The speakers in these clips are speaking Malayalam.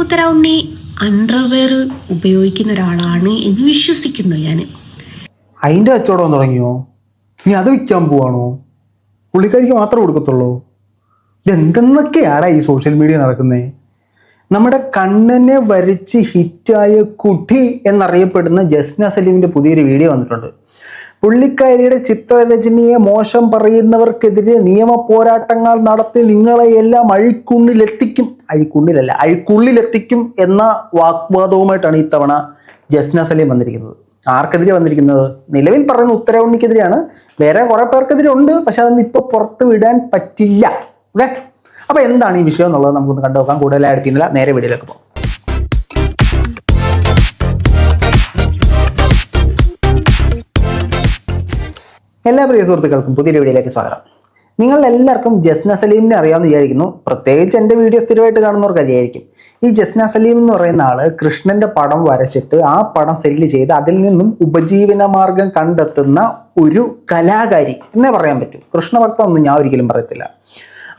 ഉത്തരവുണ്ണി അണ്ടർവെയർ ഉപയോഗിക്കുന്ന ഒരാളാണ് എന്ന് വിശ്വസിക്കുന്നു ഞാൻ. അതിൻ്റെ കച്ചവടം തുടങ്ങിയോ? ഇനി അത് വിൽക്കാൻ പോവാണോ? പുള്ളിക്കാരിക്ക് മാത്രമേ കൊടുക്കത്തുള്ളൂ? ഇതെന്തെന്നൊക്കെയാണ് ഈ സോഷ്യൽ മീഡിയ നടക്കുന്നത്? നമ്മുടെ കണ്ണനെ വരച്ച് ഹിറ്റായ കുട്ടി എന്നറിയപ്പെടുന്ന ജസ്ന സലീമിൻ്റെ പുതിയൊരു വീഡിയോ വന്നിട്ടുണ്ട്. പുള്ളിക്കാരിയുടെ ചിത്രരചനയെ മോശം പറയുന്നവർക്കെതിരെ നിയമ പോരാട്ടങ്ങൾ നടത്തി നിങ്ങളെയെല്ലാം അഴിക്കുള്ളിലെത്തിക്കും എന്ന വാഗ്വാദവുമായിട്ടാണ് ഇത്തവണ ജസ്ന സലീം വന്നിരിക്കുന്നത്. ആർക്കെതിരെ വന്നിരിക്കുന്നത്? നിലവിൽ പറയുന്ന ഉത്തരവുണ്ണിക്കെതിരെയാണ്. വേറെ കുറെ പേർക്കെതിരെ ഉണ്ട്, പക്ഷെ അതൊന്നും ഇപ്പോൾ പുറത്ത് വിടാൻ പറ്റില്ല. ഓക്കെ, അപ്പോൾ എന്താണ് ഈ വിഷയം എന്നുള്ളത് നമുക്കൊന്ന് കണ്ടു നോക്കാം. കൂടുതലായി എടുക്കുന്നില്ല, നേരെ വീഡിയോയിലേക്ക് പോകാം. എല്ലാ പ്രിയ സുഹൃത്തുക്കൾക്കും പുതിയൊരു വീഡിയോയിലേക്ക് സ്വാഗതം. നിങ്ങളെല്ലാവർക്കും ജസ്ന സലീമിനെ അറിയാമെന്ന് വിചാരിക്കുന്നു. പ്രത്യേകിച്ച് എൻ്റെ വീഡിയോ സ്ഥിരമായിട്ട് കാണുന്നവർക്ക് അറിയായിരിക്കും. ഈ ജസ്ന സലീം എന്ന് പറയുന്ന ആള് കൃഷ്ണന്റെ പടം വരച്ചിട്ട് ആ പടം സെല്ല് ചെയ്ത് അതിൽ നിന്നും ഉപജീവന മാർഗം കണ്ടെത്തുന്ന ഒരു കലാകാരി എന്നേ പറയാൻ പറ്റൂ. കൃഷ്ണഭക്തം ഒന്നും ഞാൻ ഒരിക്കലും പറയത്തില്ല.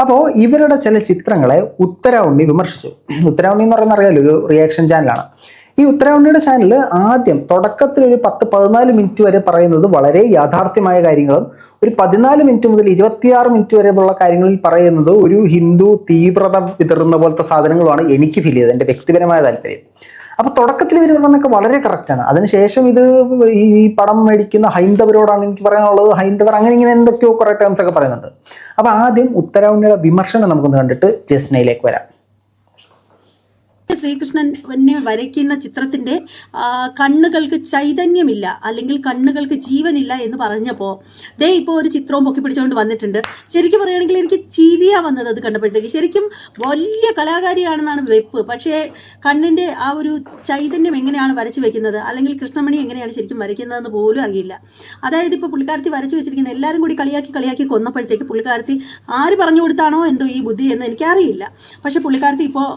അപ്പോൾ ഇവരുടെ ചില ചിത്രങ്ങളെ ഉത്തരവുണ്ണി വിമർശിച്ചു. ഉത്തരവുണ്ണി എന്ന് പറയുന്ന അറിയാലോ, ഒരു റിയാക്ഷൻ ചാനലാണ്. ഈ ഉത്തരവുണ്ണിയുടെ ചാനൽ ആദ്യം തുടക്കത്തിൽ ഒരു 10-14 മിനിറ്റ് വരെ പറയുന്നത് വളരെ യാഥാർത്ഥ്യമായ കാര്യങ്ങളും ഒരു 14 മിനിറ്റ് മുതൽ 26 മിനിറ്റ് വരെയുള്ള കാര്യങ്ങളിൽ പറയുന്നത് ഒരു ഹിന്ദു തീവ്രത വിതറുന്ന പോലത്തെ സാധനങ്ങളുമാണ് എനിക്ക് ഫീൽ ചെയ്തത്, എൻ്റെ വ്യക്തിപരമായ താല്പര്യം. അപ്പോൾ തുടക്കത്തിൽ ഇവർ പറഞ്ഞതൊക്കെ വളരെ കറക്റ്റാണ്. അതിനുശേഷം ഇത് ഈ പടം മേടിക്കുന്ന ഹൈന്ദവരോടാണ് എനിക്ക് പറയാനുള്ളത്. ഹൈന്ദവർ അങ്ങനെ ഇങ്ങനെ എന്തൊക്കെയോ കുറേ ടേംസ് ഒക്കെ പറയുന്നുണ്ട്. അപ്പോൾ ആദ്യം ഉത്തരവുണ്ണിയുടെ വിമർശനം നമുക്കൊന്ന് കണ്ടിട്ട് ജസ്നയിലേക്ക് വരാം. ശ്രീകൃഷ്ണനെ വരയ്ക്കുന്ന ചിത്രത്തിന്റെ കണ്ണുകൾക്ക് ചൈതന്യമില്ല, അല്ലെങ്കിൽ കണ്ണുകൾക്ക് ജീവനില്ല എന്ന് പറഞ്ഞപ്പോൾ ദേ ഇപ്പോൾ ഒരു ചിത്രവും പൊക്കി പിടിച്ചുകൊണ്ട് വന്നിട്ടുണ്ട്. ശരിക്കും പറയുകയാണെങ്കിൽ എനിക്ക് ചിരിയാ വന്നത് അത് കണ്ടപ്പോഴത്തേക്ക്. ശരിക്കും വലിയ കലാകാരിയാണെന്നാണ് വെപ്പ്, പക്ഷേ കണ്ണിന്റെ ആ ഒരു ചൈതന്യം എങ്ങനെയാണ് വരച്ചു വെക്കുന്നത്, അല്ലെങ്കിൽ കൃഷ്ണമണി എങ്ങനെയാണ് ശരിക്കും വരയ്ക്കുന്നതെന്ന് പോലും അറിയില്ല. അതായത് ഇപ്പോൾ പുള്ളിക്കാരത്തി വരച്ചു വെച്ചിരിക്കുന്ന എല്ലാവരും കൂടി കളിയാക്കി കൊന്നപ്പോഴത്തേക്ക് പുള്ളിക്കാരത്തി ആര് പറഞ്ഞു കൊടുത്താണോ എന്തോ ഈ ബുദ്ധി എന്ന് എനിക്കറിയില്ല. പക്ഷെ പുള്ളിക്കാരത്തി ഇപ്പോൾ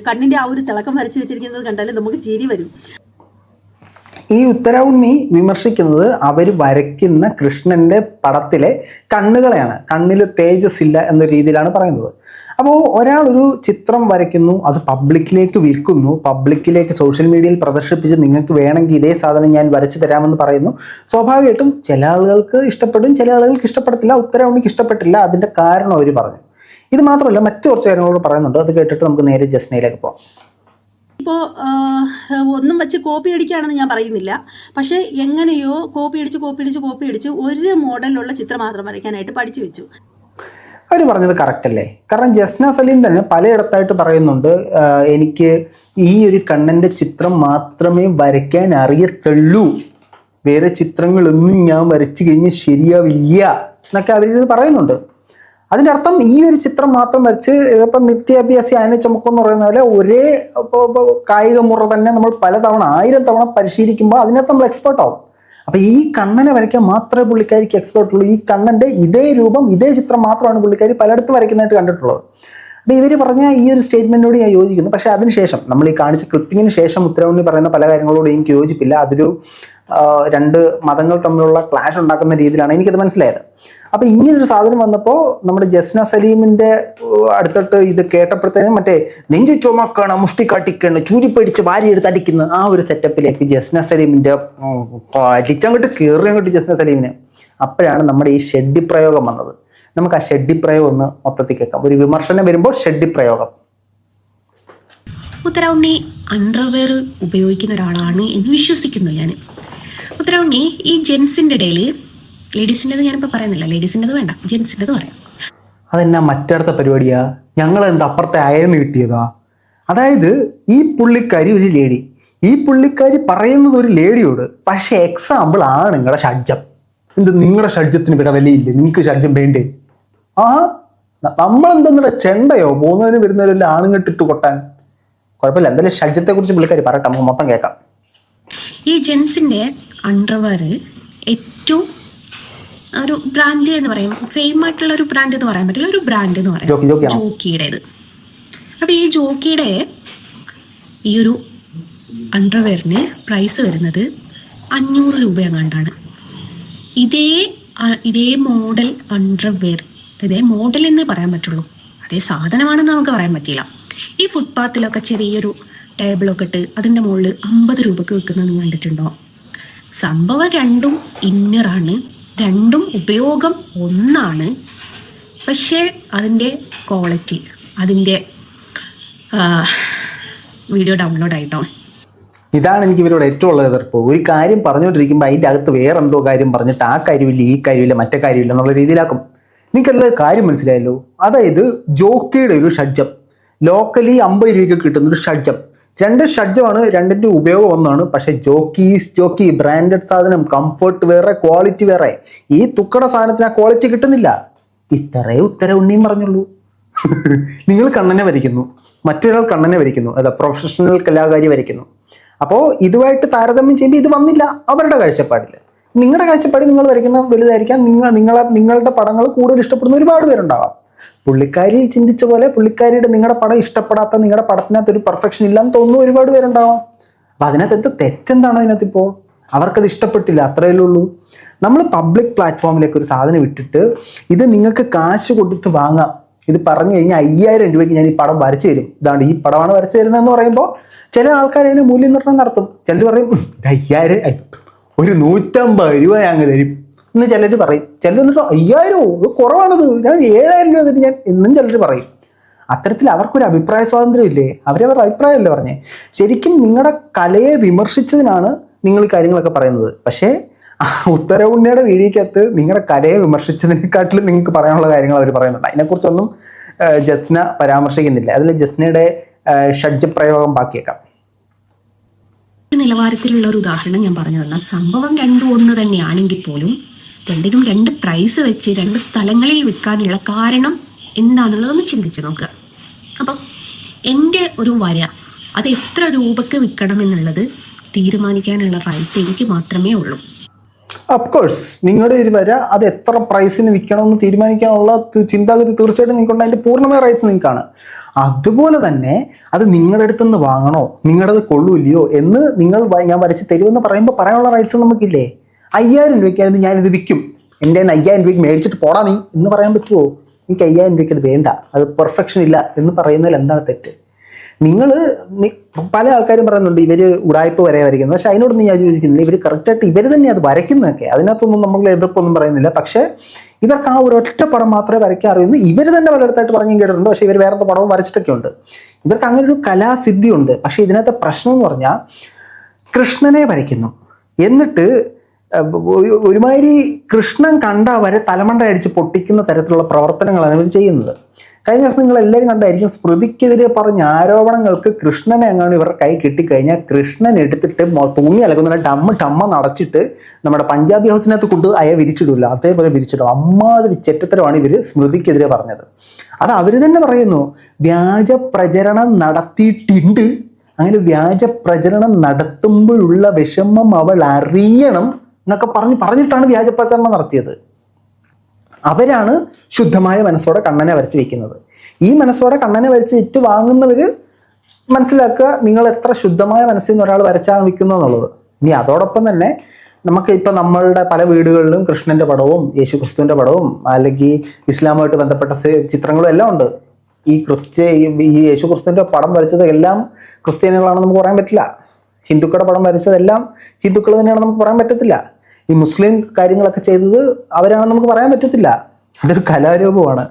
കണ്ണിന്റെ ആ ഒരു തിളക്കം വരച്ചു വെച്ചിരിക്കുന്നത് കണ്ടാലും നമുക്ക് ചിരി വരും. ഈ ഉത്തരവുണ്ണി വിമർശിക്കുന്നത് അവർ വരയ്ക്കുന്ന കൃഷ്ണന്റെ പടത്തിലെ കണ്ണുകളെയാണ്. കണ്ണിൽ തേജസ് ഇല്ല എന്ന രീതിയിലാണ് പറയുന്നത്. അപ്പോൾ ഒരാൾ ഒരു ചിത്രം വരയ്ക്കുന്നു, അത് പബ്ലിക്കിലേക്ക് വിൽക്കുന്നു, പബ്ലിക്കിലേക്ക് സോഷ്യൽ മീഡിയയിൽ പ്രദർശിപ്പിച്ച് നിങ്ങൾക്ക് വേണമെങ്കിൽ ഇതേ സാധനം ഞാൻ വരച്ചു തരാമെന്ന് പറയുന്നു. സ്വാഭാവികമായിട്ടും ചില ആളുകൾക്ക് ഇഷ്ടപ്പെടും, ചില ആളുകൾക്ക് ഇഷ്ടപ്പെടത്തില്ല. ഉത്തരവുണ്ണിക്ക് ഇഷ്ടപ്പെട്ടില്ല, അതിൻ്റെ കാരണം അവർ പറഞ്ഞു. ഇത് മാത്രമല്ല, മറ്റു കുറച്ച് കാര്യങ്ങളോട് പറയുന്നുണ്ട്. അത് കേട്ടിട്ട് നമുക്ക് നേരെ ജസ്നയിലേക്ക് പോകാം. ഇപ്പോൾ ഒന്നും വെച്ച് കോപ്പി അടിക്കുകയാണെന്ന് ഞാൻ പറയുന്നില്ല, പക്ഷേ എങ്ങനെയോ കോപ്പി അടിച്ച് ഒരു മോഡലിലുള്ള ചിത്രം മാത്രം വരയ്ക്കാനായിട്ട് പഠിച്ചു വെച്ചു. അവർ പറഞ്ഞത് കറക്റ്റ് അല്ലേ? കാരണം ജസ്ന സലീം തന്നെ പലയിടത്തായിട്ട് പറയുന്നുണ്ട്, എനിക്ക് ഈ ഒരു കണ്ണൻ്റെ ചിത്രം മാത്രമേ വരയ്ക്കാൻ അറിയത്തുള്ളൂ, വേറെ ചിത്രങ്ങളൊന്നും ഞാൻ വരച്ചു കഴിഞ്ഞാൽ ശരിയാവില്ല എന്നൊക്കെ അവരിത് പറയുന്നുണ്ട്. അതിൻ്റെ അർത്ഥം ഈ ഒരു ചിത്രം മാത്രം വരച്ച് ഇപ്പം നിത്യാഭ്യാസി അതിനെ ചുമക്കുമെന്ന് പറയുന്ന പോലെ ഒരേ കായിക മുറ തന്നെ നമ്മൾ പലതവണ 1000 തവണ പരിശീലിക്കുമ്പോൾ അതിനകത്ത് നമ്മൾ എക്സ്പേർട്ട് ആവും. അപ്പം ഈ കണ്ണനെ വരയ്ക്കാൻ മാത്രമേ പുള്ളിക്കാരിക്ക് എക്സ്പേർട്ട് ഉള്ളൂ. ഈ കണ്ണൻ്റെ ഇതേ രൂപം, ഇതേ ചിത്രം മാത്രമാണ് പുള്ളിക്കാരി പലയിടത്തും വരയ്ക്കുന്നതായിട്ട് കണ്ടിട്ടുള്ളത്. അപ്പോൾ ഇവർ പറഞ്ഞ ഈ ഒരു സ്റ്റേറ്റ്മെൻറ്റിനോട് ഞാൻ യോജിക്കുന്നു. പക്ഷേ അതിനുശേഷം നമ്മൾ ഈ കാണിച്ച ക്ലിപ്പിങ്ങിന് ശേഷം ഉത്തരവുണ്ണി പറയുന്ന പല കാര്യങ്ങളോടും എനിക്ക് യോജിപ്പില്ല. അതൊരു രണ്ട് മതങ്ങൾ തമ്മിലുള്ള ക്ലാഷ് ഉണ്ടാക്കുന്ന രീതിയിലാണ് എനിക്കത് മനസ്സിലായത്. അപ്പോൾ ഇങ്ങനൊരു സാധനം വന്നപ്പോൾ നമ്മുടെ ജസ്ന സലീമിൻ്റെ അടുത്തിട്ട് ഇത് കേട്ടപ്പോഴത്തേനും മറ്റേ നെഞ്ചു ചുമക്കണ, മുഷ്ടി കാട്ടിക്കണ്, ചൂരിപ്പടിച്ച് വാരിയെടുത്ത് അടിക്കുന്ന ആ ഒരു സെറ്റപ്പിലേക്ക് ജസ്ന സലീമിൻ്റെ അടിച്ചങ്ങോട്ട് കയറിയങ്ങോട്ട് ജസ്ന സലീമിന്. അപ്പോഴാണ് നമ്മുടെ ഈ ഷെഡ്ഡി പ്രയോഗം വന്നത്. നമുക്ക് ആ ഷെഡ്ഡി പ്രയോഗം ഒന്ന് മൊത്തത്തിൽ കേൾക്കാം. ഒരു വിമർശനം വരുമ്പോൾ ഷെഡ്ഡി പ്രയോഗം. ഉത്തരവുണ്ണി അണ്ടർവെയർ ഉപയോഗിക്കുന്ന ഒരാളാണ് എന്ന് വിശ്വസിക്കുന്നു ഞാൻ. ഉത്തരവുണ്ണി ഈ ജെൻസിൻ്റെ ഇടയിൽ, ലേഡീസിൻ്റെത് ഞാനിപ്പോൾ പറയുന്നില്ല, ലേഡീസിൻ്റെത് വേണ്ട, ജെൻസിൻ്റെത് പറയാം. അതെന്നാ മറ്റടുത്ത പരിപാടിയാ? ഞങ്ങൾ എന്താ അപ്പുറത്തെ അയന്ന് കിട്ടിയതാ? അതായത് ഈ പുള്ളിക്കാരി ഒരു ലേഡി, ഈ പുള്ളിക്കാരി പറയുന്നത് ഒരു ലേഡിയോട്, പക്ഷേ എക്സാമ്പിൾ ആണ് നിങ്ങളുടെ ഷഡ്ജം. എന്ത് നിങ്ങളുടെ ഷഡ്ജത്തിന് ഇവിടെ വിലയില്ലേ? നിങ്ങൾക്ക് ഷഡ്ജം വേണ്ടേ? നമ്മളെന്തെന്നുള്ള ചെണ്ടയോ പോകുന്നതിന് വരുന്നവരെല്ലാം ആണുങ്ങട്ടിട്ട് കൊട്ടാൻ? കുഴപ്പമില്ല, എന്തായാലും ഷഡ്ജത്തെ കുറിച്ച് പുള്ളിക്കാരി പറയട്ടെ, നമുക്ക് മൊത്തം കേൾക്കാം. ഈ ജെൻസിൻ്റെ അണ്ടർവെയർ ഏറ്റവും ഒരു ബ്രാൻഡ് എന്ന് പറയും, ഫെയിം ആയിട്ടുള്ള ഒരു ബ്രാൻഡ് എന്ന് പറയാൻ പറ്റില്ല, ഒരു ബ്രാൻഡ് എന്ന് പറയാം, ജോക്കിയുടേത്. അപ്പോൾ ഈ ജോക്കിയുടെ ഈ ഒരു അണ്ടർവെയറിന് പ്രൈസ് വരുന്നത് 500 രൂപ എങ്ങാണ്ടാണ്. ഇതേ മോഡൽ അണ്ടർവെയർ, ഇതേ മോഡൽ എന്നേ പറയാൻ പറ്റുള്ളൂ, അതേ സാധനമാണെന്ന് നമുക്ക് പറയാൻ പറ്റില്ല. ഈ ഫുട്പാത്തിലൊക്കെ ചെറിയൊരു ടേബിളൊക്കെ ഇട്ട് അതിൻ്റെ മുകളിൽ 50 രൂപക്ക് വിൽക്കുന്നത് നീ കണ്ടിട്ടുണ്ടോ? സംഭവം രണ്ടും ഇന്നറാണ്, രണ്ടും ഉപയോഗം ഒന്നാണ്. പക്ഷേ അതിൻ്റെ ക്വാളിറ്റി, അതിൻ്റെ വീഡിയോ ഡൗൺലോഡ് ആയിട്ടോ. ഇതാണ് എനിക്ക് ഇവരോട് ഏറ്റവും ഉള്ള എതിർപ്പ്. ഒരു കാര്യം പറഞ്ഞുകൊണ്ടിരിക്കുമ്പോൾ അതിൻ്റെ അകത്ത് വേറെ എന്തോ കാര്യം പറഞ്ഞിട്ട് ആ കാര്യമില്ല, ഈ കാര്യമില്ല, മറ്റേ കാര്യമില്ല എന്നുള്ള രീതിയിലാക്കും. നിങ്ങൾക്കെല്ലാം കാര്യം മനസ്സിലായല്ലോ. അതായത് ജോക്കിയുടെ ഒരു ഷഡ്ജം, ലോക്കലി 50 രൂപയ്ക്ക് കിട്ടുന്നൊരു ഷഡ്ജം, 2 ഷഡ്ജമാണ്, രണ്ടിൻ്റെ ഉപയോഗം ഒന്നാണ്. പക്ഷെ ജോക്കി ബ്രാൻഡഡ് സാധനം, കംഫർട്ട് വേറെ, ക്വാളിറ്റി വേറെ. ഈ തുക്കട സാധനത്തിന് ആ ക്വാളിറ്റി കിട്ടുന്നില്ല. ഇത്രേ ഉത്തരവുണ്ണിയും പറഞ്ഞുള്ളൂ. നിങ്ങൾ കണ്ണനെ വരയ്ക്കുന്നു, മറ്റൊരാൾ കണ്ണനെ വരയ്ക്കുന്നു, അല്ല പ്രൊഫഷണൽ കലാകാരി വരയ്ക്കുന്നു. അപ്പോൾ ഇതുമായിട്ട് താരതമ്യം ചെയ്യുമ്പോൾ ഇത് വന്നില്ല അവരുടെ കാഴ്ചപ്പാടിൽ. നിങ്ങളുടെ കാഴ്ചപ്പാട് നിങ്ങൾ വരയ്ക്കുന്ന വലുതായിരിക്കാം, നിങ്ങളുടെ പടങ്ങൾ കൂടുതൽ ഇഷ്ടപ്പെടുന്ന ഒരുപാട് പേരുണ്ടാവാം. പുള്ളിക്കാരി ചിന്തിച്ച പോലെ പുള്ളിക്കാരിയുടെ നിങ്ങളുടെ പടം ഇഷ്ടപ്പെടാത്ത, നിങ്ങളുടെ പടത്തിനകത്ത് ഒരു പെർഫെക്ഷൻ ഇല്ലാന്ന് തോന്നുന്ന ഒരുപാട് പേരുണ്ടാവാം. അപ്പം അതിനകത്ത് തെറ്റെന്താണ്? അതിനകത്തിപ്പോൾ അവർക്കത് ഇഷ്ടപ്പെട്ടില്ല, അത്രയേ ഉള്ളൂ. നമ്മൾ പബ്ലിക് പ്ലാറ്റ്ഫോമിലേക്ക് ഒരു സാധനം ഇട്ടിട്ട് ഇത് നിങ്ങൾക്ക് കാശ് കൊടുത്ത് വാങ്ങാം, ഇത് പറഞ്ഞു കഴിഞ്ഞാൽ 5000 രൂപയ്ക്ക് ഞാൻ ഈ പടം വരച്ചു തരും, ഇതാണ് ഈ പടമാണ് വരച്ചു തരുന്നതെന്ന് പറയുമ്പോൾ ചില ആൾക്കാർ അതിന് മൂല്യനിർണ്ണയം നടത്തും. ചിലർ പറയും 5000, ഒരു 150 രൂപ ഞങ്ങൾ തരും എന്ന് ചിലർ പറയും. ചിലർ വന്നിട്ട് 5000 ഇത് കുറവാണത്, ഞാൻ 7000 രൂപ തരും ഞാൻ എന്നും ചിലർ പറയും. അത്തരത്തിൽ അവർക്കൊരു അഭിപ്രായ സ്വാതന്ത്ര്യം ഇല്ലേ? അവരവരുടെ അഭിപ്രായമല്ലേ പറഞ്ഞേ. ശരിക്കും നിങ്ങളുടെ കലയെ വിമർശിച്ചതിനാണ് നിങ്ങൾ ഈ കാര്യങ്ങളൊക്കെ പറയുന്നത്. പക്ഷേ ഉത്തരവുണ്ണിയുടെ വീഡിയോക്കകത്ത് നിങ്ങളുടെ കലയെ വിമർശിച്ചതിനെക്കാട്ടിലും നിങ്ങൾക്ക് പറയാനുള്ള കാര്യങ്ങൾ അവർ പറയുന്നുണ്ട്. അതിനെക്കുറിച്ചൊന്നും ജസ്ന പരാമർശിക്കുന്നില്ല. അതിൽ ജസ്നയുടെ ഷഡ്ജപ്രയോഗം ബാക്കിയേക്കാം. നിലവാരത്തിലുള്ള ഒരു ഉദാഹരണം ഞാൻ പറഞ്ഞു തന്ന സംഭവം രണ്ടും ഒന്ന് തന്നെയാണെങ്കിൽ പോലും രണ്ടിനും 2 പ്രൈസ് വെച്ച് 2 സ്ഥലങ്ങളിൽ വിൽക്കാനുള്ള കാരണം എന്താണെന്നുള്ളതൊന്ന് ചിന്തിച്ച് നോക്കുക. അപ്പം എൻ്റെ ഒരു വര അത് എത്ര രൂപക്ക് വിൽക്കണം എന്നുള്ളത് തീരുമാനിക്കാനുള്ള റൈറ്റ് എനിക്ക് മാത്രമേ ഉള്ളൂ. അഫ്കോഴ്സ് നിങ്ങളുടെ ഒരു വര അത് എത്ര പ്രൈസിന് വിൽക്കണമെന്ന് തീരുമാനിക്കാനുള്ള ചിന്താഗതി തീർച്ചയായിട്ടും നിങ്ങൾക്കുണ്ട്. അതിൻ്റെ പൂർണ്ണമായ റൈറ്റ്സ് നിങ്ങൾക്കാണ്. അതുപോലെ തന്നെ അത് നിങ്ങളുടെ അടുത്ത് നിന്ന് വാങ്ങണോ, നിങ്ങളുടേത് കൊള്ളൂല്ലയോ എന്ന് ഞാൻ വരച്ച് തരുമെന്ന് പറയുമ്പോൾ പറയാനുള്ള റൈറ്റ്സ് നമുക്കില്ലേ? 5000 രൂപയ്ക്കായിരുന്നു ഞാനിത് വിൽക്കും, എൻ്റെ 5000 രൂപയ്ക്ക് മേടിച്ചിട്ട് പോടാ നീ എന്ന് പറയാൻ പറ്റുമോ? എനിക്ക് 5000 രൂപയ്ക്ക് അത് വേണ്ട, അത് പെർഫെക്ഷൻ ഇല്ല എന്ന് പറയുന്നതിൽ എന്താണ് തെറ്റ്? പല ആൾക്കാരും പറയുന്നുണ്ട് ഇവർ ഉടായ്പ വരെ വരയ്ക്കുന്നത്. പക്ഷെ അതിനോടൊന്നും ഞാൻ യോജിക്കുന്നില്ല. ഇവർ കറക്റ്റായിട്ട് ഇവർ തന്നെ അത് വരയ്ക്കുന്നതൊക്കെ, അതിനകത്തൊന്നും നമ്മൾ എതിർപ്പൊന്നും പറയുന്നില്ല. പക്ഷേ ഇവർക്ക് ആ ഒരൊറ്റ പടം മാത്രമേ വരയ്ക്കാൻ അറിയുന്നു. ഇവർ തന്നെ പലയിടത്തായിട്ട് പറഞ്ഞും കേട്ടിട്ടുണ്ട്. പക്ഷേ ഇവർ വേറെ പടവും വരച്ചിട്ടൊക്കെ ഉണ്ട്. ഇവർക്ക് അങ്ങനെ ഒരു കലാസിദ്ധി ഉണ്ട്. പക്ഷേ ഇതിനകത്തെ പ്രശ്നം എന്ന് പറഞ്ഞാൽ കൃഷ്ണനെ വരയ്ക്കുന്നു, എന്നിട്ട് ഒരുമാതിരി കൃഷ്ണൻ കണ്ട വരെ തലമണ്ട അടിച്ച് പൊട്ടിക്കുന്ന തരത്തിലുള്ള പ്രവർത്തനങ്ങളാണ് ഇവർ ചെയ്യുന്നത്. കഴിഞ്ഞ ദിവസം നിങ്ങൾ എല്ലാവരും കണ്ടായിരിക്കും, സ്മൃതിക്കെതിരെ പറഞ്ഞ ആരോപണങ്ങൾക്ക് കൃഷ്ണനെ അങ്ങാണ് ഇവരുടെ കൈ കിട്ടിക്കഴിഞ്ഞാൽ കൃഷ്ണൻ എടുത്തിട്ട് തുണി അലക്കുന്ന ടമ്മ നടച്ചിട്ട് നമ്മുടെ പഞ്ചാബി ഹൗസിനകത്ത് കൊണ്ട് അയ വിരിച്ചിടില്ല, അതേപോലെ വിരിച്ചിടും. അമ്മാതിരി ചെറ്റത്തരമാണ് ഇവർ സ്മൃതിക്കെതിരെ പറഞ്ഞത്. അത് അവർ തന്നെ പറയുന്നു, വ്യാജ പ്രചരണം നടത്തിയിട്ടുണ്ട്. അങ്ങനെ വ്യാജ പ്രചരണം നടത്തുമ്പോഴുള്ള വിഷമം അവൾ അറിയണം എന്നൊക്കെ പറഞ്ഞിട്ടാണ് വ്യാജ പ്രചരണം നടത്തിയത്. അവരാണ് ശുദ്ധമായ മനസ്സോടെ കണ്ണനെ വരച്ച് വയ്ക്കുന്നത്. ഈ മനസ്സോടെ കണ്ണനെ വരച്ച് വിറ്റ് വാങ്ങുന്നവർ മനസ്സിലാക്കുക നിങ്ങൾ എത്ര ശുദ്ധമായ മനസ്സിൽ നിന്ന് ഒരാൾ വരച്ചാണ് വിൽക്കുന്നത് എന്നുള്ളത്. ഇനി അതോടൊപ്പം തന്നെ നമുക്ക് ഇപ്പം നമ്മളുടെ പല വീടുകളിലും കൃഷ്ണൻ്റെ പടവും യേശു ക്രിസ്തുവിൻ്റെ പടവും അല്ലെങ്കിൽ ഇസ്ലാമുമായിട്ട് ബന്ധപ്പെട്ട ചിത്രങ്ങളും എല്ലാം ഉണ്ട്. ഈ യേശു ക്രിസ്തുവിൻ്റെ പടം വരച്ചത് എല്ലാം ക്രിസ്ത്യാനികളാണെന്ന് നമുക്ക് പറയാൻ പറ്റില്ല. ഹിന്ദുക്കളുടെ പടം വരച്ചതെല്ലാം ഹിന്ദുക്കൾ തന്നെയാണെന്ന് നമുക്ക് പറയാൻ പറ്റത്തില്ല. ഈ മുസ്ലിം കാര്യങ്ങളൊക്കെ ചെയ്തത് അവരാണെന്ന് നമുക്ക് പറയാൻ പറ്റത്തില്ല. അതൊരു കലാരൂപമാണ്.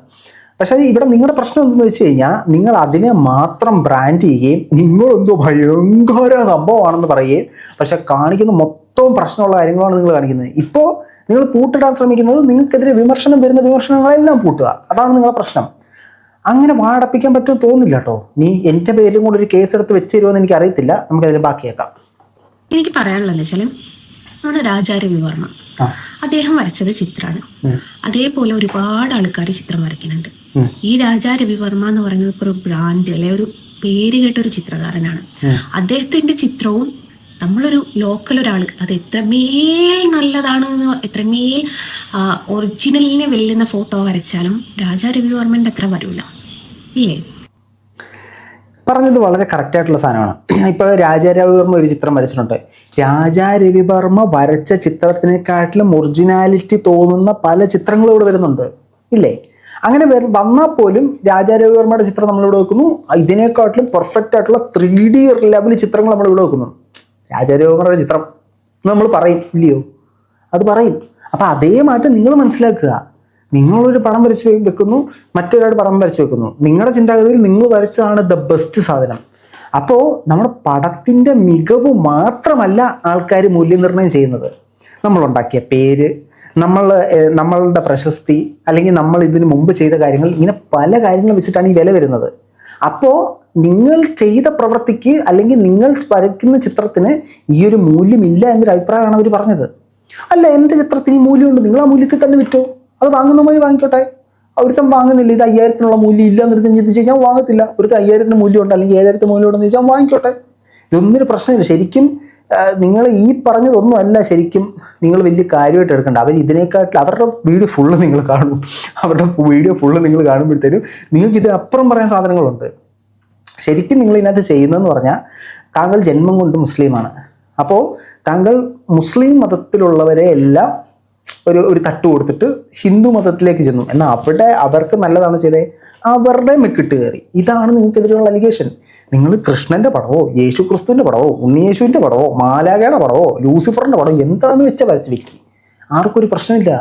പക്ഷേ ഇവിടെ നിങ്ങളുടെ പ്രശ്നം എന്തെന്ന് വെച്ച് കഴിഞ്ഞാൽ നിങ്ങൾ അതിനെ മാത്രം ബ്രാൻഡ് ചെയ്യുകയും നിങ്ങളെന്തോ ഭയങ്കര സംഭവമാണെന്ന് പറയുകയും പക്ഷെ കാണിക്കുന്ന മൊത്തവും പ്രശ്നമുള്ള കാര്യങ്ങളാണ് നിങ്ങൾ കാണിക്കുന്നത്. ഇപ്പോൾ നിങ്ങൾ പൂട്ടിടാൻ ശ്രമിക്കുന്നത് നിങ്ങൾക്കെതിരെ വിമർശനം വരുന്ന വിമർശനങ്ങളെല്ലാം പൂട്ടുക. അതാണ് നിങ്ങളുടെ പ്രശ്നം. അങ്ങനെ വാടപ്പിക്കാൻ പറ്റുമെന്ന് തോന്നുന്നില്ല കേട്ടോ. നീ എൻ്റെ പേരും കൂടെ ഒരു കേസ് എടുത്ത് വെച്ച് തരുമെന്ന് എനിക്ക് അറിയത്തില്ല. നമുക്കതിൽ ബാക്കിയേക്കാം. എനിക്ക് പറയാനുള്ളത് വെച്ചാൽ നമ്മുടെ രാജാരവിവർമ്മ അദ്ദേഹം വരച്ചത് ചിത്രമാണ്. അതേപോലെ ഒരുപാട് ആൾക്കാർ ചിത്രം വരയ്ക്കുന്നുണ്ട്. ഈ രാജാരവിവർമ്മ എന്ന് പറയുന്നത് ഇപ്പോൾ ഒരു ബ്രാൻഡ് അല്ലെ ഒരു പേര് കേട്ടൊരു ചിത്രകാരനാണ്. അദ്ദേഹത്തിന്റെ ചിത്രവും നമ്മളൊരു ലോക്കൽ ഒരാൾ അത് എത്രമേൽ നല്ലതാണ് എത്രമേൽ ഒറിജിനലിനെ വെല്ലുന്ന ഫോട്ടോ വരച്ചാലും രാജാരവിവർമ്മന്റെ അത്ര വരില്ല ഇല്ലേ? പറഞ്ഞത് വളരെ കറക്റ്റായിട്ടുള്ള സാധനമാണ്. ഇപ്പോൾ രാജാരവിവർമ്മ ഒരു ചിത്രം വരച്ചിട്ടുണ്ട്. രാജാരവിവർമ്മ വരച്ച ചിത്രത്തിനെക്കാട്ടിലും ഒറിജിനാലിറ്റി തോന്നുന്ന പല ചിത്രങ്ങളും ഇവിടെ വരുന്നുണ്ട് ഇല്ലേ? അങ്ങനെ വന്നാൽ പോലും രാജാരവിവർമ്മയുടെ ചിത്രം നമ്മളിവിടെ വെക്കുന്നു, ഇതിനെക്കാട്ടിലും പെർഫെക്റ്റ് ആയിട്ടുള്ള 3D ലെവൽ ചിത്രങ്ങൾ നമ്മളിവിടെ വെക്കുന്നു. രാജാരവിവർമ്മയുടെ ചിത്രം നമ്മൾ പറയും ഇല്ലയോ? അത് പറയും. അപ്പം അതേ മാറ്റം നിങ്ങൾ മനസ്സിലാക്കുക. നിങ്ങളൊരു പടം വരച്ച് വെക്കുന്നു, മറ്റൊരാൾ പടം വരച്ച് വെക്കുന്നു. നിങ്ങളുടെ ചിന്താഗതിയിൽ നിങ്ങൾ വരച്ചതാണ് ദ ബെസ്റ്റ് സാധനം. അപ്പോൾ നമ്മുടെ പടത്തിൻ്റെ മികവ് മാത്രമല്ല ആൾക്കാർ മൂല്യനിർണ്ണയം ചെയ്യുന്നത്. നമ്മളുണ്ടാക്കിയ പേര്, നമ്മളുടെ പ്രശസ്തി, അല്ലെങ്കിൽ നമ്മൾ ഇതിന് മുമ്പ് ചെയ്ത കാര്യങ്ങൾ, ഇങ്ങനെ പല കാര്യങ്ങൾ വെച്ചിട്ടാണ് ഈ വില വരുന്നത്. അപ്പോൾ നിങ്ങൾ ചെയ്ത പ്രവൃത്തിക്ക് അല്ലെങ്കിൽ നിങ്ങൾ വരയ്ക്കുന്ന ചിത്രത്തിന് ഈ ഒരു മൂല്യമില്ല എന്നൊരു അഭിപ്രായമാണ് അവർ പറഞ്ഞത്. അല്ല, എൻ്റെ ചിത്രത്തിന് ഈ മൂല്യമുണ്ട്, നിങ്ങൾ ആ മൂല്യത്തിൽ തന്നെ വിറ്റോ, അത് വാങ്ങുന്നവർ വാങ്ങിക്കോട്ടെ. ഒരുത്തം വാങ്ങുന്നില്ല, ഇത് 5000-നുള്ള മൂല്യം ഇല്ല എന്നൊരുത്തം ചിന്തിച്ച് കഴിഞ്ഞാൽ വാങ്ങത്തില്ല. ഒരുത്തം 5000-ന് മൂല്യമുണ്ട് അല്ലെങ്കിൽ 7000 മൂല്യമുണ്ടെന്ന് ചോദിച്ചാൽ വാങ്ങിക്കോട്ടെ. ഇതൊന്നൊരു പ്രശ്നമില്ല. ശരിക്കും നിങ്ങൾ ഈ പറഞ്ഞതൊന്നും അല്ല ശരിക്കും നിങ്ങൾ വലിയ കാര്യമായിട്ട് എടുക്കേണ്ട. അവർ ഇതിനേക്കാട്ടിൽ അവരുടെ വീഡിയോ ഫുള്ള് നിങ്ങൾ കാണും. അവരുടെ വീഡിയോ ഫുള്ള് നിങ്ങൾ കാണുമ്പോഴത്തേനും നിങ്ങൾക്ക് ഇതിനപ്പുറം പറയാൻ സാധനങ്ങളുണ്ട്. ശരിക്കും നിങ്ങൾ ഇതിനകത്ത് ചെയ്യുന്നതെന്ന് പറഞ്ഞാൽ, താങ്കൾ ജന്മം കൊണ്ട് മുസ്ലിമാണ്. അപ്പോൾ താങ്കൾ മുസ്ലിം മതത്തിലുള്ളവരെ എല്ലാം ഒരു തട്ട് കൊടുത്തിട്ട് ഹിന്ദു മതത്തിലേക്ക് ചെന്നു. എന്നാൽ അവിടെ അവർക്ക് നല്ലതാണ് ചെയ്തത്, അവരുടെ മെക്കിട്ട് കയറി. ഇതാണ് നിങ്ങൾക്കെതിരെയുള്ള അലിഗേഷൻ. നിങ്ങൾ കൃഷ്ണൻ്റെ പടവോ യേശു ക്രിസ്തുവിൻ്റെ പടവോ ഉണ്ണിയേശുവിൻ്റെ പടവോ മാലാഖയുടെ പടവോ ലൂസിഫറിൻ്റെ പടവോ എന്താണെന്ന് വെച്ചാൽ വരച്ച് വെക്കി. ആർക്കും ഒരു പ്രശ്നമില്ല.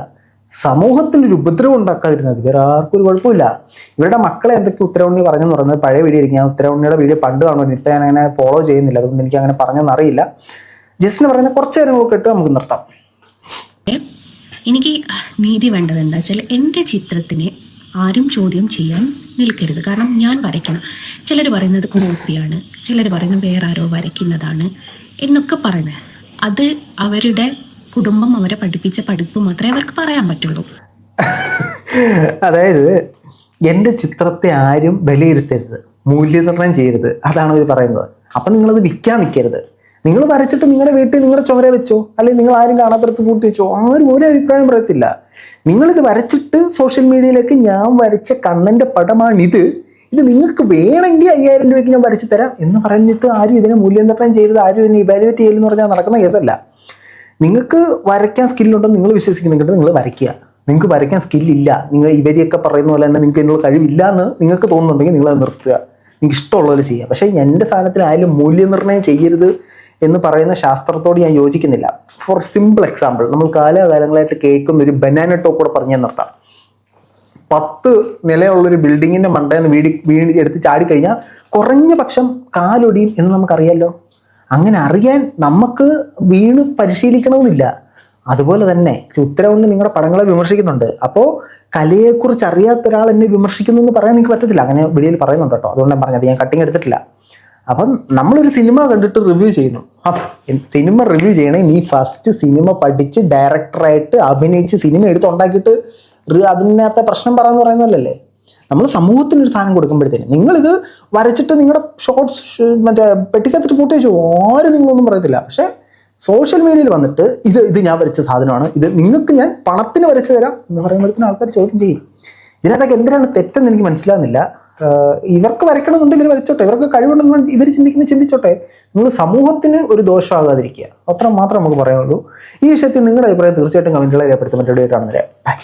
സമൂഹത്തിനൊരു ഉപദ്രവം ഉണ്ടാക്കാതിരുന്നത് വേറെ ആർക്കും ഒരു കുഴപ്പമില്ല. ഇവരുടെ മക്കളെ എന്തൊക്കെ ഉത്തരവുണ്ണി പറഞ്ഞെന്ന് പറയുന്നത് പഴയ വീഡിയോ ആയിരിക്കും. ഞാൻ ഉത്തരവുണ്ണിയുടെ വീഡിയോ പണ്ട് കാണുമായിരുന്നു. ഇപ്പം ഞാൻ അങ്ങനെ ഫോളോ ചെയ്യുന്നില്ല, അതുകൊണ്ട് എനിക്ക് അങ്ങനെ പറഞ്ഞെന്ന് അറിയില്ല. ജസ്റ്റിന് പറയുന്ന കുറച്ച് കാര്യങ്ങളൊക്കെ ഇട്ട് നമുക്ക് നിർത്താം. എനിക്ക് നീതി വേണ്ടത് എന്താ വെച്ചാൽ, എൻ്റെ ചിത്രത്തിന് ആരും ചോദ്യം ചെയ്യാൻ നിൽക്കരുത്. കാരണം ഞാൻ വരയ്ക്കണം. ചിലർ പറയുന്നത് കോപ്പിയാണ്, ചിലർ പറയുന്നത് വേറെ ആരോ വരയ്ക്കുന്നതാണ് എന്നൊക്കെ പറയുന്നത്. അത് അവരുടെ കുടുംബം അവരെ പഠിപ്പിച്ച പഠിപ്പ് മാത്രമേ അവർക്ക് പറയാൻ പറ്റുള്ളൂ. അതായത് എൻ്റെ ചിത്രത്തെ ആരും വിലയിരുത്തരുത്, മൂല്യനിർണ്ണയം ചെയ്യരുത്, അതാണ് അവർ പറയുന്നത്. അപ്പം നിങ്ങളത് വിൽക്കാൻ നിൽക്കരുത്. നിങ്ങൾ വരച്ചിട്ട് നിങ്ങളുടെ വീട്ടിൽ നിങ്ങളുടെ ചുമര വെച്ചോ, അല്ലെങ്കിൽ നിങ്ങൾ ആരും കാണാത്തടത്ത് പൂട്ടി വെച്ചോ, ആരും ഒരു അഭിപ്രായം പറയത്തില്ല. നിങ്ങളിത് വരച്ചിട്ട് സോഷ്യൽ മീഡിയയിലേക്ക് ഞാൻ വരച്ച കണ്ണൻ്റെ പടമാണിത്, ഇത് നിങ്ങൾക്ക് വേണമെങ്കിൽ 5000 രൂപയ്ക്ക് ഞാൻ വരച്ച് തരാം എന്ന് പറഞ്ഞിട്ട് ആരും ഇതിനെ മൂല്യനിർണ്ണയം ചെയ്തത്, ആരും ഇതിനെ ഇവാലുവേറ്റ് ചെയ്യലെന്ന് പറഞ്ഞാൽ നടക്കുന്ന കേസല്ല. നിങ്ങൾക്ക് വരയ്ക്കാൻ സ്കില്ലുണ്ടെന്ന് നിങ്ങൾ വിശ്വസിക്കുന്നുണ്ടെങ്കിൽ നിങ്ങൾ വരയ്ക്കുക. നിങ്ങൾക്ക് വരയ്ക്കാൻ സ്കില്ലില്ല, നിങ്ങൾ ഇവരെയൊക്കെ പറയുന്ന പോലെ തന്നെ നിങ്ങൾക്ക് എന്നുള്ള കഴിവില്ല എന്ന് നിങ്ങൾക്ക് തോന്നുന്നുണ്ടെങ്കിൽ നിങ്ങളത് നിർത്തുക. നിങ്ങൾക്ക് ഇഷ്ടമുള്ളവർ ചെയ്യുക. പക്ഷേ എൻ്റെ സാധനത്തിലായാലും മൂല്യനിർണ്ണയം ചെയ്യരുത് എന്ന് പറയുന്ന ശാസ്ത്രത്തോട് ഞാൻ യോജിക്കുന്നില്ല. ഫോർ സിമ്പിൾ എക്സാമ്പിൾ, നമ്മൾ കാലാകാലങ്ങളായിട്ട് കേൾക്കുന്ന ഒരു ബനാന ടോക്ക് കൂടെ പറഞ്ഞ് നിർത്താം. 10 നിലയുള്ളൊരു ബിൽഡിങ്ങിൻ്റെ മണ്ടയിൽ വീട് എടുത്ത് ചാടിക്കഴിഞ്ഞാൽ കുറഞ്ഞ പക്ഷം കാലൊടിയും എന്ന് നമുക്കറിയാമല്ലോ. അങ്ങനെ അറിയാൻ നമുക്ക് വീണ് പരിശീലിക്കണമെന്നില്ല. അതുപോലെ തന്നെ ഉത്തരവുണ്ട് നിങ്ങളുടെ പടങ്ങളെ വിമർശിക്കുന്നുണ്ട്. അപ്പോൾ കലയെക്കുറിച്ച് അറിയാത്ത ഒരാൾ എന്നെ വിമർശിക്കുന്നു എന്ന് പറയാൻ നിങ്ങൾക്ക് പറ്റത്തില്ല. അങ്ങനെ വീഡിയോയിൽ പറയുന്നുണ്ട് കേട്ടോ, അതുകൊണ്ടാണ് പറഞ്ഞത്. ഞാൻ കട്ടിങ് എടുത്തിട്ടില്ല. അപ്പം നമ്മളൊരു സിനിമ കണ്ടിട്ട് റിവ്യൂ ചെയ്യുന്നു. സിനിമ റിവ്യൂ ചെയ്യണേ നീ ഫസ്റ്റ് സിനിമ പഠിച്ച് ഡയറക്ടറായിട്ട് അഭിനയിച്ച് സിനിമ എടുത്തുണ്ടാക്കിയിട്ട് അതിനകത്തെ പ്രശ്നം പറയാന്ന് പറയുന്നതല്ലേ. നമ്മൾ സമൂഹത്തിനൊരു സാധനം കൊടുക്കുമ്പോഴത്തേനും നിങ്ങളിത് വരച്ചിട്ട് നിങ്ങളുടെ ഷോർട്സ് മറ്റേ പെട്ടിക്കത്തിട്ട് പൂട്ടി വെച്ചു, ആരും നിങ്ങളൊന്നും പറയത്തില്ല. പക്ഷേ സോഷ്യൽ മീഡിയയിൽ വന്നിട്ട് ഇത് ഞാൻ വരച്ച സാധനമാണ്, ഇത് നിങ്ങൾക്ക് ഞാൻ പണത്തിന് വരച്ചു തരാം എന്ന് പറയുമ്പോഴത്തേനും ആൾക്കാർ ചോദ്യം ചെയ്യും. ഇതിനകത്തൊക്കെ എന്തിനാണ് തെറ്റെന്ന് എനിക്ക് മനസ്സിലാകുന്നില്ല. ഇവർക്ക് വരയ്ക്കണമെന്നുണ്ടെങ്കിൽ വരച്ചോട്ടെ, ഇവർക്ക് കഴിവുണ്ടെന്ന് ഇവർ ചിന്തിച്ചോട്ടെ. നിങ്ങൾ സമൂഹത്തിന് ഒരു ദോഷമാകാതിരിക്കുക, അത്ര മാത്രം നമുക്ക് പറയാനുള്ളൂ. ഈ വിഷയത്തിൽ നിങ്ങളുടെ അഭിപ്രായം തീർച്ചയായിട്ടും കമൻറ്റുകളെ രേഖപ്പെടുത്തും. മറ്റൊരു വീഡിയോ കാണുന്നവരെ ബൈ.